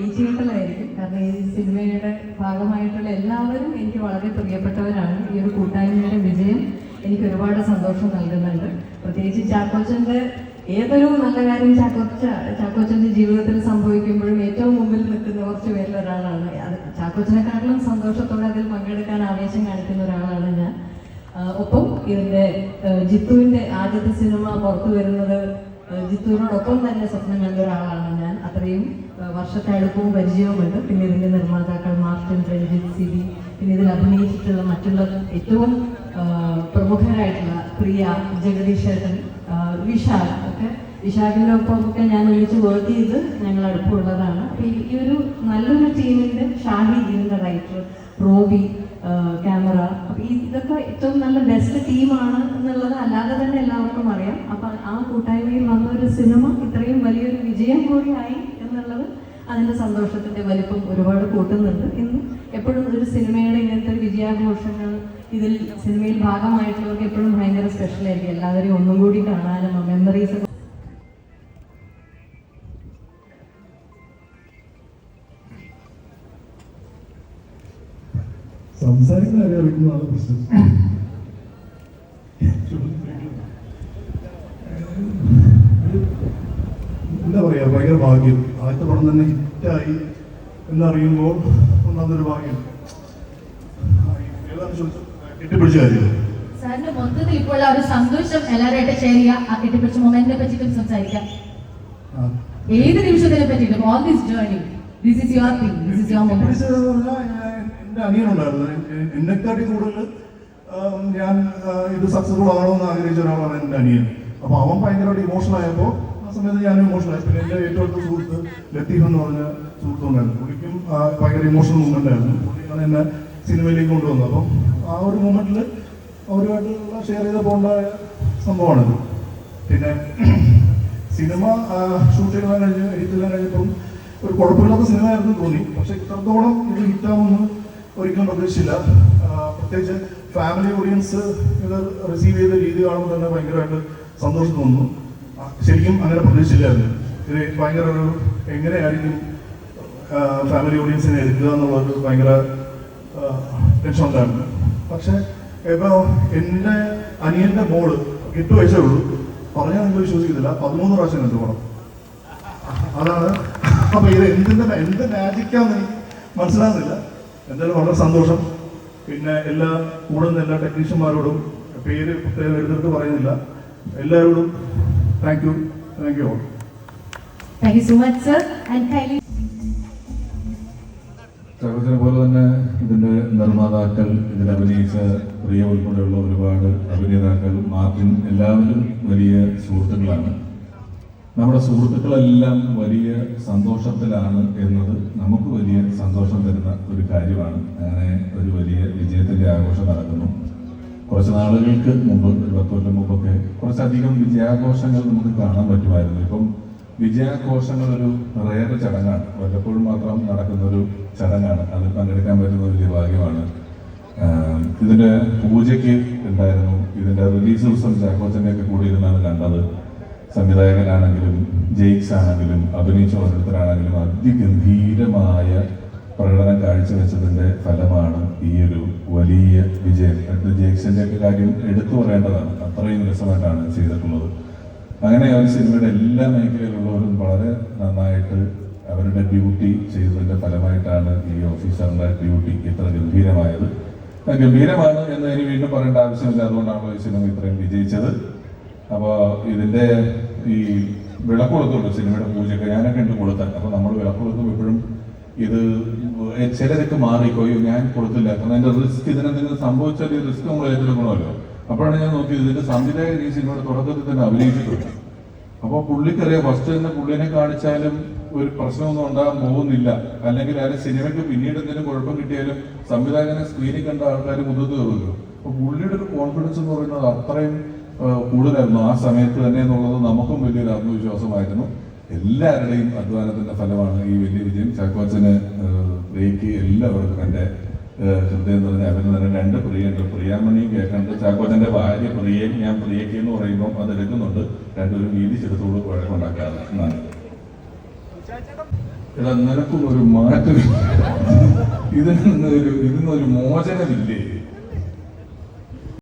ഏച്ചിയട്ടലായിരിക്കും. കാരണം ഈ സിനിമയുടെ ഭാഗമായിട്ടുള്ള എല്ലാവരും എനിക്ക് വളരെ പ്രിയപ്പെട്ടവരാണ്. ഈ ഒരു കൂട്ടായ്മയുടെ വിജയം എനിക്ക് ഒരുപാട് സന്തോഷം നൽകുന്നുണ്ട്. പ്രത്യേകിച്ച് ചാക്കോച്ചൻ്റെ ഏതൊരു നല്ല കാര്യം ചാക്കോച്ചൻ്റെ ജീവിതത്തിൽ സംഭവിക്കുമ്പോഴും ഏറ്റവും മുമ്പിൽ നിൽക്കുന്ന കുറച്ച് പേരിൽ ഒരാളാണ്. അത് ചാക്കോച്ചനെക്കാട്ടിലും സന്തോഷത്തോടെ അതിൽ പങ്കെടുക്കാൻ ആവേശം കാണിക്കുന്ന ഒരാളാണ് ഞാൻ. ഒപ്പം ഇതിൻ്റെ ജിത്തുവിൻ്റെ ആദ്യത്തെ സിനിമ പുറത്തു വരുന്നത് ജിത്തുവിനോടൊപ്പം തന്നെ സ്വപ്നം കണ്ട ഒരാളാണ് ഞാൻ. അത്രയും വർഷത്തെ അടുപ്പവും പരിചയവുമുണ്ട്. പിന്നെ ഇതിൻ്റെ നിർമ്മാതാക്കൾ മാർട്ടിൻ, രഞ്ജിത്ത്, സിബി, പിന്നെ ഇതിൽ അഭിനയിച്ചിട്ടുള്ള മറ്റുള്ള ഏറ്റവും പ്രമുഖരായിട്ടുള്ള പ്രിയ, ജഗദീശേട്ടൻ, വിശാൽ ഒക്കെ. വിശാഖിൻ്റെ ഒപ്പമൊക്കെ ഞാൻ വിളിച്ച് വർക്ക് ചെയ്ത് ഞങ്ങൾ അടുപ്പമുള്ളതാണ്. അപ്പോൾ ഈ ഒരു നല്ലൊരു ടീമിൻ്റെ ഷാഹി, ഇതിൻ്റെ റൈറ്റർ, റോബി, ക്യാമറ, അപ്പോൾ ഇതൊക്കെ ഏറ്റവും നല്ല ബെസ്റ്റ് ടീമാണ് എന്നുള്ളത് അല്ലാതെ തന്നെ എല്ലാവർക്കും അറിയാം. അപ്പം ആ കൂട്ടായ്മയിൽ വന്നൊരു സിനിമ ഇത്രയും വലിയൊരു വിജയം കൂടിയായി എന്നുള്ളത് അതിൻ്റെ സന്തോഷത്തിൻ്റെ വലിപ്പം ഒരുപാട് കൂട്ടുന്നുണ്ട്. ഇന്ന് എപ്പോഴും ഒരു സിനിമയുടെ ഇങ്ങനത്തെ ഒരു വിജയാഘോഷങ്ങൾ ഇതിൽ സിനിമയിൽ ഭാഗമായിട്ടുള്ളവർക്ക് എപ്പോഴും ഭയങ്കര സ്പെഷ്യലായിരിക്കും. എല്ലാവരെയും ഒന്നും കൂടി കാണാനും മെമ്മറീസ് സംസാരിക്കുന്ന അറിയാവുന്നതാണ് പ്രശ്നം. എന്താ പറയാ, ഭയങ്കര ഭാഗ്യം. ആദ്യത്തെ പടം തന്നെ ഹിറ്റായി എന്നറിയുമ്പോൾ ഒന്നാമതൊരു ഭാഗ്യം. കെട്ടിപ്പിടിച്ച കാര്യം സാറിന്റെ മൊത്തത്തിൽ ഇപ്പോൾ ഒരു സന്തോഷം എല്ലാവരുമായിട്ട് ഷെയർ ചെയ്യാം. ആ കെട്ടിപ്പിടിച്ച മൊമെന്റിനെ പറ്റിയിട്ടും സംസാരിക്കാം. ഏത് നിമിഷത്തിനെ പറ്റിയിട്ടും all this journey, this is your thing, this is your moment. എൻ്റെ അനിയനുണ്ടായിരുന്നു. എന്നെക്കാട്ടി കൂടുതൽ ഞാൻ ഇത് സക്സസ്ഫുൾ ആകണമെന്ന് ആഗ്രഹിച്ച ഒരാളാണ് എൻ്റെ അനിയൻ. അപ്പോൾ അവൻ ഭയങ്കരമായിട്ട് ഇമോഷണൽ ആയപ്പോൾ ആ സമയത്ത് ഞാനും ഇമോഷണൽ ആയി. പിന്നെ എൻ്റെ ഏറ്റവും അടുത്ത സുഹൃത്ത് ലത്തീഫ് എന്ന് പറഞ്ഞ സുഹൃത്തുണ്ടായിരുന്നു. പുള്ളിക്കും ഭയങ്കര ഇമോഷണൽ മൂവ്മെൻ്റ് ആയിരുന്നു. പുള്ളിയാണ് എന്നെ സിനിമയിലേക്ക് കൊണ്ടുവന്നത്. അപ്പം ആ ഒരു മൂമെൻറ്റിൽ അവരുമായിട്ടുള്ള ഷെയർ ചെയ്ത് പോകേണ്ട സംഭവമാണിത്. പിന്നെ സിനിമ ഷൂട്ട് ചെയ്യാൻ കഴിഞ്ഞ് എഡിറ്റ് ചെയ്യാൻ കഴിഞ്ഞപ്പം ഒരു കുഴപ്പമില്ലാത്ത സിനിമയായിരുന്നു തോന്നി. പക്ഷെ ഇത്രത്തോളം ഇത് ഹിറ്റാവുമെന്ന് ഒരിക്കലും പ്രതീക്ഷിച്ചില്ല. പ്രത്യേകിച്ച് ഫാമിലി ഓഡിയൻസ് ഇത് റിസീവ് ചെയ്ത രീതി കാണുമ്പോൾ തന്നെ ഭയങ്കരമായിട്ട് സന്തോഷം തോന്നുന്നു. ശരിക്കും അങ്ങനെ പ്രതീക്ഷിച്ചില്ലായിരുന്നു. ഇത് ഭയങ്കര ഒരു എങ്ങനെയായിരിക്കും ഫാമിലി ഓഡിയൻസിനെ എടുക്കുക എന്നുള്ളൊരു ഭയങ്കര ടെൻഷൻ ഉണ്ടായിരുന്നു. പക്ഷെ ഇപ്പോൾ എൻ്റെ അനിയൻ്റെ മോള് 8 വയസ്സേ ഉള്ളൂ. പറഞ്ഞാൽ നിങ്ങൾ വിശ്വസിക്കുന്നില്ല, 13 പ്രാവശ്യം കണ്ടു പടം. അതാണ്. അപ്പൊ ഇത് എന്ത് മാജിക്കാന്ന് മനസ്സിലാകുന്നില്ല. എന്തായാലും വളരെ സന്തോഷം. പിന്നെ കൂടുന്ന എല്ലാ ടെക്നീഷ്യന്മാരോടും, പേര് പ്രത്യേകം എടുത്തിട്ട് പറയുന്നില്ല, എല്ലാവരോടും thank you all. Thank you so much sir. ചാക്കോച്ചനെ പോലെ തന്നെ ഇതിന്റെ നിർമ്മാതാക്കൾ, ഇതിൽ അഭിനയിച്ച പ്രിയ ഉൾപ്പെടെയുള്ള ഒരുപാട് അഭിനേതാക്കൾ, മാർട്ടിൻ, എല്ലാവരും വലിയ സുഹൃത്തുക്കളാണ്. നമ്മുടെ സുഹൃത്തുക്കളെല്ലാം വലിയ സന്തോഷത്തിലാണ് എന്നത് നമുക്ക് വലിയ സന്തോഷം തരുന്ന ഒരു കാര്യമാണ്. അങ്ങനെ ഒരു വലിയ വിജയത്തിന്റെ ആഘോഷം നടക്കുന്നു. കുറച്ച് നാളുകൾക്ക് മുമ്പ്, ഒരു 10 കൊല്ലം മുമ്പൊക്കെ കുറച്ചധികം വിജയാഘോഷങ്ങൾ നമുക്ക് കാണാൻ പറ്റുമായിരുന്നു. ഇപ്പം വിജയാഘോഷങ്ങൾ ഒരു റെയർ ചടങ്ങാണ്, വല്ലപ്പോഴും മാത്രം നടക്കുന്ന ഒരു ചടങ്ങാണ്. അതിൽ പങ്കെടുക്കാൻ പറ്റുന്ന വലിയ ഭാഗ്യമാണ്. ഇതിന്റെ പൂജയ്ക്ക് ഉണ്ടായിരുന്നു. ഇതിന്റെ റിലീസ് ദിവസം ചാക്കോച്ചൻ്റെ ഒക്കെ കൂടി ഇരുന്നാണ് കണ്ടത്. സംവിധായകനാണെങ്കിലും ജെയ്ക്സ് ആണെങ്കിലും അഭിനയിച്ച ഓരോരുത്തരാണെങ്കിലും അതിഗംഭീരമായ പ്രകടനം കാഴ്ചവെച്ചതിന്റെ ഫലമാണ് ഈ ഒരു വലിയ വിജയം. ജെയ്ക്സിന്റെ ഒക്കെ കാര്യം എടുത്തു പറയേണ്ടതാണ്. അത്രയും രസമായിട്ടാണ് ചെയ്തിട്ടുള്ളത്. അങ്ങനെ ഒരു സിനിമയുടെ എല്ലാ മേഖലയിലുള്ളവരും വളരെ നന്നായിട്ട് അവരുടെ ഡ്യൂട്ടി ചെയ്തതിന്റെ ഫലമായിട്ടാണ് ഈ ഓഫീസറിന്റെ ഡ്യൂട്ടി ഇത്ര ഗംഭീരമായത്. ഗംഭീരമാണ് എന്ന് ഇനി വീണ്ടും പറയേണ്ട ആവശ്യമില്ല. അതുകൊണ്ടാണല്ലോ ഈ സിനിമ ഇത്രയും വിജയിച്ചത്. അപ്പോൾ ഇതിന്റെ ഈ വിളക്കൊടുത്തുള്ളൂ സിനിമയുടെ പൂജയൊക്കെ ഞാനൊക്കെ ഉണ്ട് കൊടുത്താൽ. അപ്പോൾ നമ്മൾ വിളക്കൊടുത്തും എപ്പോഴും ഇത് ചിലരൊക്കെ മാറിക്കോയോ ഞാൻ കൊടുത്തില്ല, കാരണം അതിന്റെ റിസ്ക്, ഇതിനെന്തെങ്കിലും സംഭവിച്ചാൽ ഈ റിസ്ക് നമ്മൾ ഏറ്റെടുക്കണമല്ലോ. അപ്പോഴാണ് ഞാൻ നോക്കിയത് ഇതിന്റെ സംവിധായകൻ ഈ സിനിമയുടെ തുടക്കത്തിൽ തന്നെ അഭിനയിച്ചിട്ടുണ്ട്. അപ്പോൾ പുള്ളിക്കറിയാം ഫസ്റ്റ് തന്നെ പുള്ളിനെ കാണിച്ചാലും ഒരു പ്രശ്നമൊന്നും ഉണ്ടാകാൻ പോകുന്നില്ല. അല്ലെങ്കിൽ ആരും സിനിമയ്ക്ക് പിന്നീട് എന്തെങ്കിലും കുഴപ്പം കിട്ടിയാലും സംവിധായകനെ സ്ക്രീനിൽ കണ്ട ആൾക്കാർ മുതിർത്ത് കയറുമല്ലോ. അപ്പോൾ പുള്ളിയുടെ ഒരു കോൺഫിഡൻസ് എന്ന് പറയുന്നത് അത്രയും കൂടുതലായിരുന്നു ആ സമയത്ത് തന്നെ എന്നുള്ളത് നമുക്കും വലിയൊരു ആത്മവിശ്വാസമായിരുന്നു. എല്ലാവരുടെയും അധ്വാനത്തിന്റെ ഫലമാണ് ഈ വലിയ വിജയം. ചാക്കോച്ചന്, പ്രിയയ്ക്ക്, എല്ലാവർക്കും എൻ്റെ ഹൃദയം നിറഞ്ഞ അഭിനന്ദനം. 2 പ്രിയുണ്ട്, പ്രിയാമണിയും കേൾക്കുന്നുണ്ട്. ചാക്കോച്ചന്റെ ഭാര്യ പ്രിയ, ഞാൻ പ്രിയയ്ക്ക് എന്ന് പറയുമ്പോൾ അത് എടുക്കുന്നുണ്ട്. രണ്ടുപേരും വീതിച്ചെടുത്തോട് കുഴപ്പമുണ്ടാക്കാതെ. എടാ നിനക്കും ഒരു മാറ്റം ഇതിനൊരു മോചനമില്ലേ